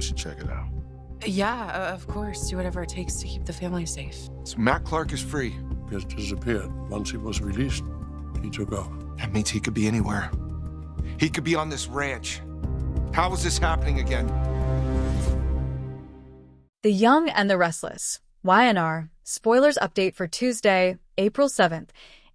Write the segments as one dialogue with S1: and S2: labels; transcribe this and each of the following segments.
S1: should check it out.
S2: Yeah, of course. Do whatever it takes to keep the family safe.
S1: So Matt Clark is free.
S3: Just disappeared. Once he was released, he took off.
S1: That means he could be anywhere. He could be on this ranch. How is this happening again?
S4: The Young and the Restless, YNR, spoilers update for Tuesday, April 7th,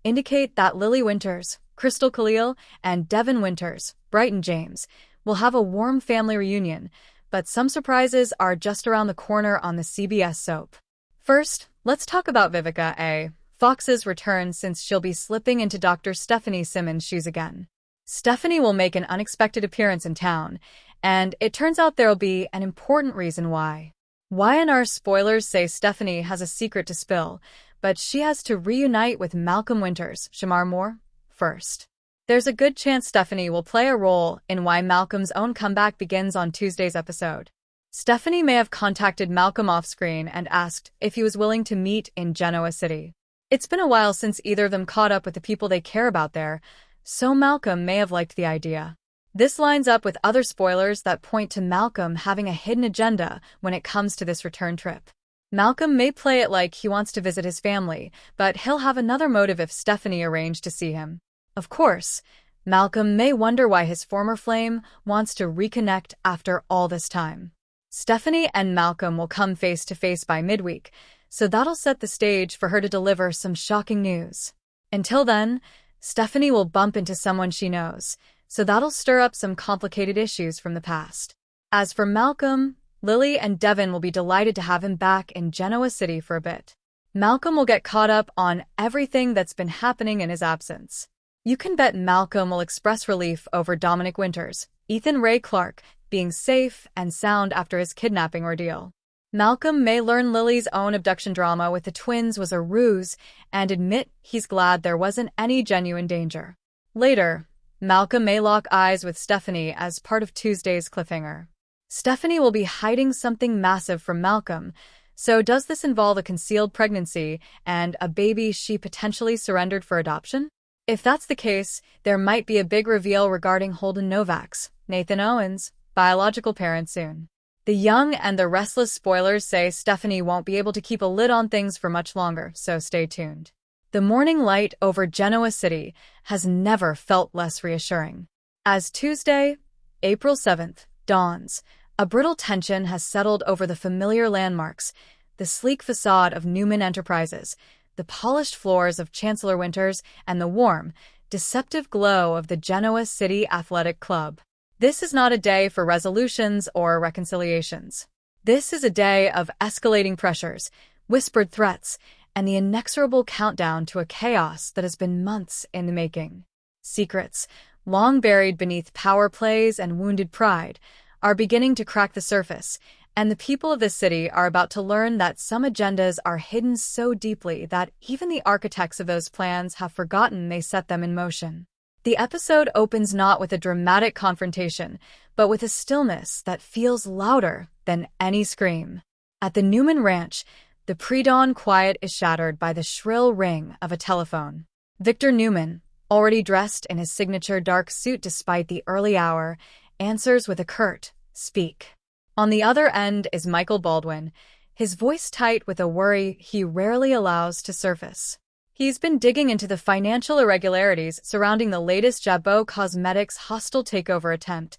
S4: indicate that Lily Winters, Crystal Khalil, and Devin Winters, Brighton James, will have a warm family reunion, but some surprises are just around the corner on the CBS soap. First, let's talk about Vivica A. Fox's return, since she'll be slipping into Dr. Stephanie Simmons' shoes again. Stephanie will make an unexpected appearance in town, and it turns out there'll be an important reason why. YNR spoilers say Stephanie has a secret to spill, but she has to reunite with Malcolm Winters, Shamar Moore, first. There's a good chance Stephanie will play a role in why Malcolm's own comeback begins on Tuesday's episode. Stephanie may have contacted Malcolm off-screen and asked if he was willing to meet in Genoa City. It's been a while since either of them caught up with the people they care about there, so Malcolm may have liked the idea. This lines up with other spoilers that point to Malcolm having a hidden agenda when it comes to this return trip. Malcolm may play it like he wants to visit his family, but he'll have another motive if Stephanie arranged to see him. Of course, Malcolm may wonder why his former flame wants to reconnect after all this time. Stephanie and Malcolm will come face to face by midweek, so that'll set the stage for her to deliver some shocking news. Until then, Stephanie will bump into someone she knows, so that'll stir up some complicated issues from the past. As for Malcolm, Lily and Devin will be delighted to have him back in Genoa City for a bit. Malcolm will get caught up on everything that's been happening in his absence. You can bet Malcolm will express relief over Dominic Winters, Ethan Ray Clark, being safe and sound after his kidnapping ordeal. Malcolm may learn Lily's own abduction drama with the twins was a ruse and admit he's glad there wasn't any genuine danger. Later, Malcolm may lock eyes with Stephanie as part of Tuesday's cliffhanger. Stephanie will be hiding something massive from Malcolm, so does this involve a concealed pregnancy and a baby she potentially surrendered for adoption? If that's the case, there might be a big reveal regarding Holden Novak's, Nathan Owen's, biological parent soon. The Young and the Restless spoilers say Stephanie won't be able to keep a lid on things for much longer, so stay tuned. The morning light over Genoa City has never felt less reassuring. As Tuesday, April 7th, dawns, a brittle tension has settled over the familiar landmarks, the sleek facade of Newman Enterprises, the polished floors of Chancellor Winters, and the warm, deceptive glow of the Genoa City Athletic Club. This is not a day for resolutions or reconciliations. This is a day of escalating pressures, whispered threats, and the inexorable countdown to a chaos that has been months in the making. Secrets, long buried beneath power plays and wounded pride, are beginning to crack the surface, and the people of the city are about to learn that some agendas are hidden so deeply that even the architects of those plans have forgotten they set them in motion. The episode opens not with a dramatic confrontation, but with a stillness that feels louder than any scream. At the Newman Ranch, the pre-dawn quiet is shattered by the shrill ring of a telephone. Victor Newman, already dressed in his signature dark suit despite the early hour, answers with a curt, "Speak." On the other end is Michael Baldwin, his voice tight with a worry he rarely allows to surface. He's been digging into the financial irregularities surrounding the latest Jabot Cosmetics hostile takeover attempt,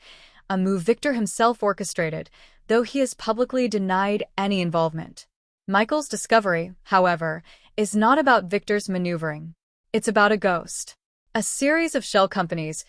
S4: a move Victor himself orchestrated, though he has publicly denied any involvement. Michael's discovery, however, is not about Victor's maneuvering. It's about a ghost. A series of shell companies,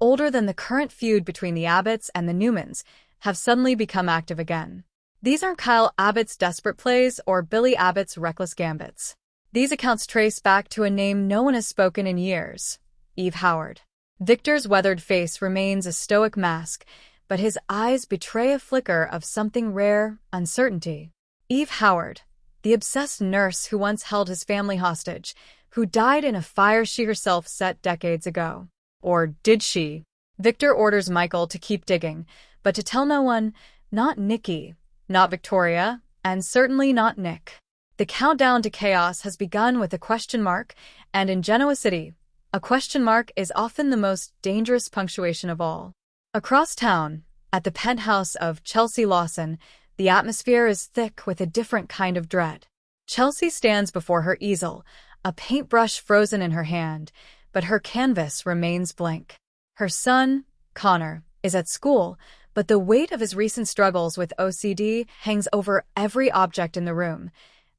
S4: older than the current feud between the Abbotts and the Newmans, have suddenly become active again. These aren't Kyle Abbott's desperate plays or Billy Abbott's reckless gambits. These accounts trace back to a name no one has spoken in years, Eve Howard. Victor's weathered face remains a stoic mask, but his eyes betray a flicker of something rare, uncertainty. Eve Howard, the obsessed nurse who once held his family hostage, who died in a fire she herself set decades ago. Or did she? Victor orders Michael to keep digging, but to tell no one, not Nikki, not Victoria, and certainly not Nick. The countdown to chaos has begun with a question mark, and in Genoa City, a question mark is often the most dangerous punctuation of all. Across town, At the penthouse of Chelsea Lawson, the atmosphere is thick with a different kind of dread. Chelsea stands before her easel, a paintbrush frozen in her hand, but her canvas remains blank. Her son, Connor, is at school, but the weight of his recent struggles with OCD hangs over every object in the room,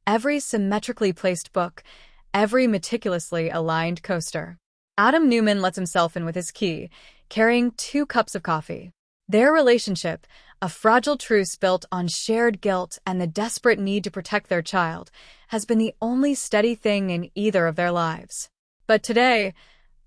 S4: every symmetrically placed book, every meticulously aligned coaster. Adam Newman lets himself in with his key, carrying 2 cups of coffee. Their relationship, a fragile truce built on shared guilt and the desperate need to protect their child, has been the only steady thing in either of their lives. But today,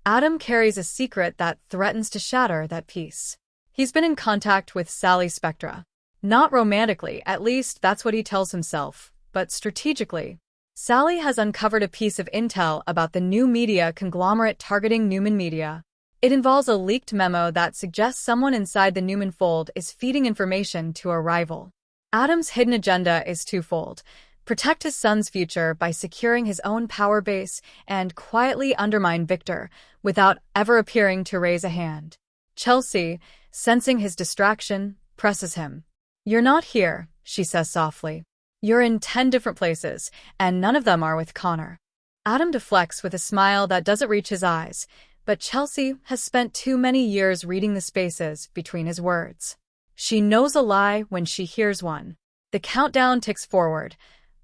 S4: Adam carries a secret that threatens to shatter that peace. He's been in contact with Sally Spectra. Not romantically, at least that's what he tells himself, but strategically. Sally has uncovered a piece of intel about the new media conglomerate targeting Newman Media. It involves a leaked memo that suggests someone inside the Newman fold is feeding information to a rival. Adam's hidden agenda is twofold: protect his son's future by securing his own power base and quietly undermine Victor without ever appearing to raise a hand. Chelsea, sensing his distraction, presses him. "You're not here," she says softly. "You're in 10 different places, and none of them are with Connor." Adam deflects with a smile that doesn't reach his eyes, but Chelsea has spent too many years reading the spaces between his words. She knows a lie when she hears one. The countdown ticks forward.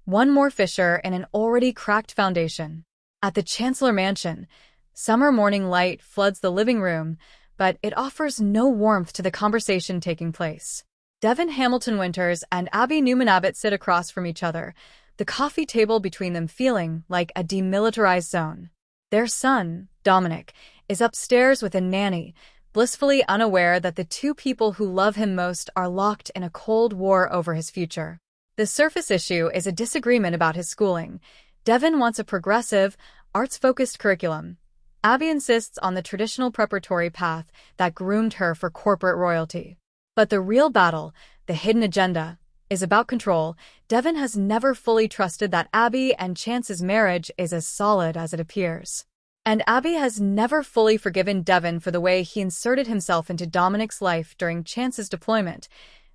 S4: One more fissure in an already cracked foundation. At the Chancellor Mansion, summer morning light floods the living room, but it offers no warmth to the conversation taking place. Devin Hamilton Winters and Abby Newman Abbott sit across from each other, the coffee table between them feeling like a demilitarized zone. Their son, Dominic, is upstairs with a nanny, blissfully unaware that the 2 people who love him most are locked in a cold war over his future. The surface issue is a disagreement about his schooling. Devin wants a progressive, arts-focused curriculum. Abby insists on the traditional preparatory path that groomed her for corporate royalty. But the real battle, the hidden agenda, is about control. Devin has never fully trusted that Abby and Chance's marriage is as solid as it appears. And Abby has never fully forgiven Devin for the way he inserted himself into Dominic's life during Chance's deployment,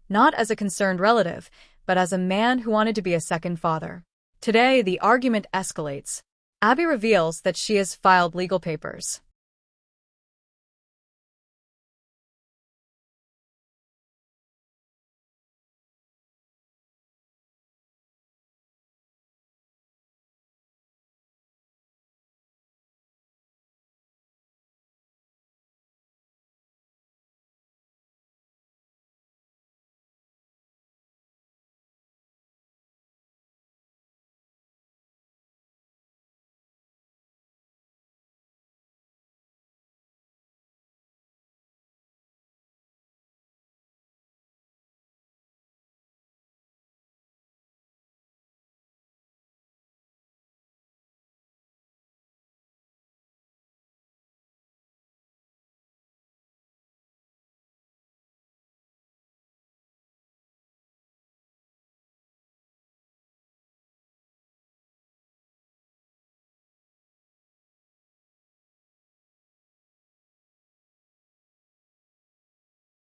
S4: not as a concerned relative, but as a man who wanted to be a second father. Today, the argument escalates. Abby reveals that she has filed legal papers.